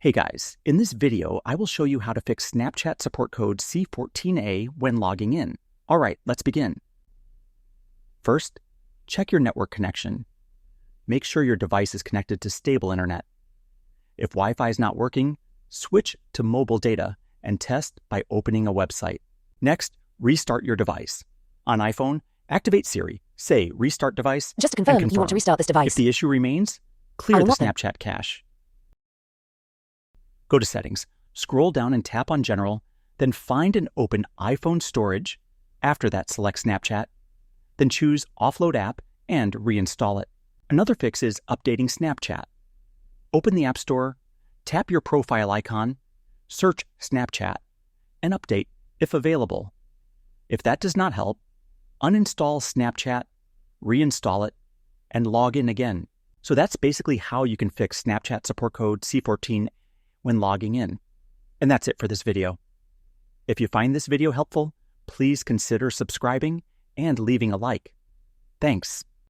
Hey guys, in this video, I will show you how to fix Snapchat support code C14a when logging in. All right, let's begin. First, check your network connection. Make sure your device is connected to stable internet. If Wi-Fi is not working, switch to mobile data and test by opening a website. Next, restart your device. On iPhone, activate Siri, say restart device, Just to confirm, you want to restart this device. If the issue remains, clear the Snapchat cache. Go to Settings, scroll down and tap on General, then find and open iPhone Storage. After that, select Snapchat. Then choose Offload App and reinstall it. Another fix is updating Snapchat. Open the App Store, tap your profile icon, search Snapchat, and update if available. If that does not help, uninstall Snapchat, reinstall it, and log in again. So that's basically how you can fix Snapchat support code C14 when logging in. And that's it for this video. If you find this video helpful, please consider subscribing and leaving a like. Thanks.